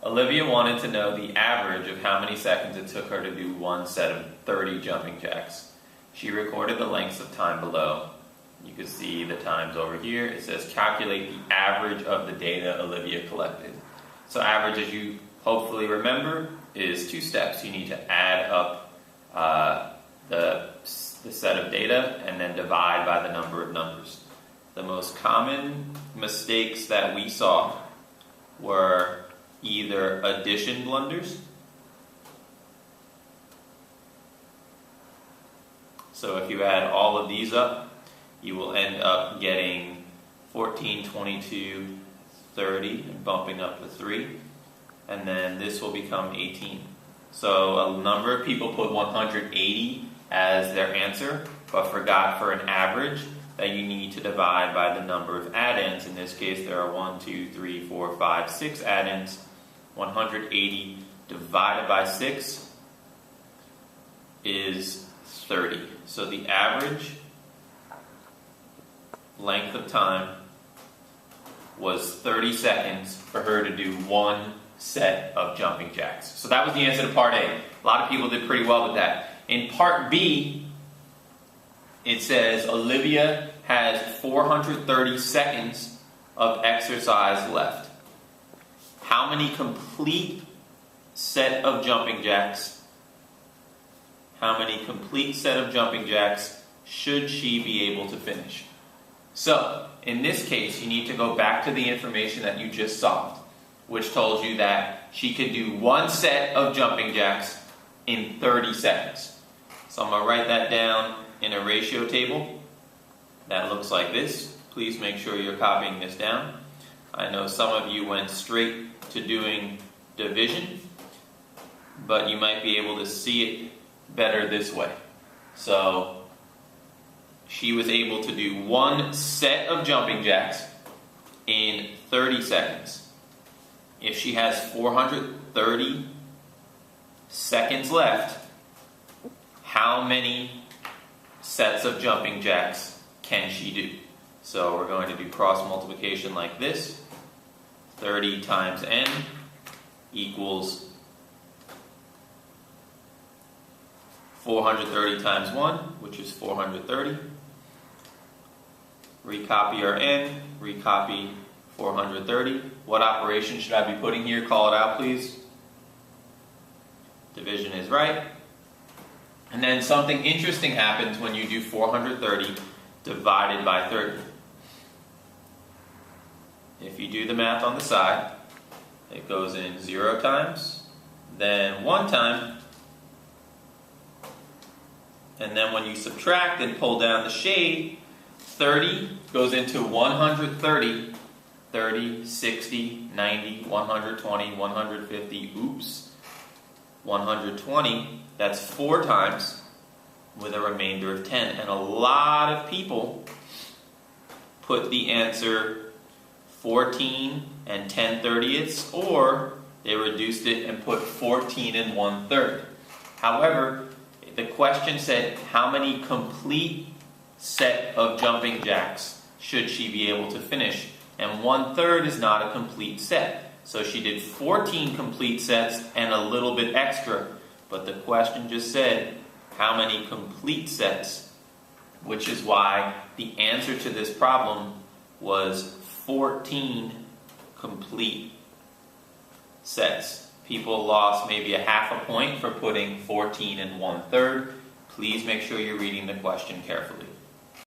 Olivia wanted to know the average of how many seconds it took her to do one set of 30 jumping jacks. She recorded the lengths of time below. You can see the times over here. It says calculate the average of the data Olivia collected. So average, as you hopefully remember, is 2 steps. You need to add up the set of data and then divide by the number of numbers. The most common mistakes that we saw were either addition blunders. So if you add all of these up, you will end up getting 14, 22, 30, and bumping up to 3. And then this will become 18. So a number of people put 180 as their answer, but forgot for an average that you need to divide by the number of add-ins. In this case, there are 1, 2, 3, 4, 5, 6 add-ins. 180 divided by 6 is 30. So the average length of time was 30 seconds for her to do one set of jumping jacks. So that was the answer to part A. A lot of people did pretty well with that. In part B, it says Olivia has 430 seconds of exercise left. How many complete set of jumping jacks? How many complete set of jumping jacks should she be able to finish? So, in this case, you need to go back to the information that you just solved, which told you that she could do one set of jumping jacks in 30 seconds. So I'm going to write that down in a ratio table that looks like this. Please make sure you're copying this down. I know some of you went straight to doing division, but you might be able to see it better this way. So she was able to do one set of jumping jacks in 30 seconds. If she has 430 seconds left, how many sets of jumping jacks can she do? So we're going to do cross multiplication like this. 30 times n equals 430 times 1, which is 430. Recopy our n, recopy 430. What operation should I be putting here? Call it out, please. Division is right. And then something interesting happens when you do 430 divided by 30. If you do the math on the side, it goes in 0 times, then 1 time, and then when you subtract and pull down the shade, 30 goes into 130, 30, 60, 90, 120, 150, 120, that's 4 times with a remainder of 10. And a lot of people put the answer 14 and 10/30ths, or they reduced it and put 14 and 1/3. However, the question said how many complete set of jumping jacks should she be able to finish, and 1/3 is not a complete set. So she did 14 complete sets and a little bit extra, but the question just said how many complete sets, which is why the answer to this problem was 14 complete sets. People lost maybe a half a point for putting 14 and 1/3. Please make sure you're reading the question carefully.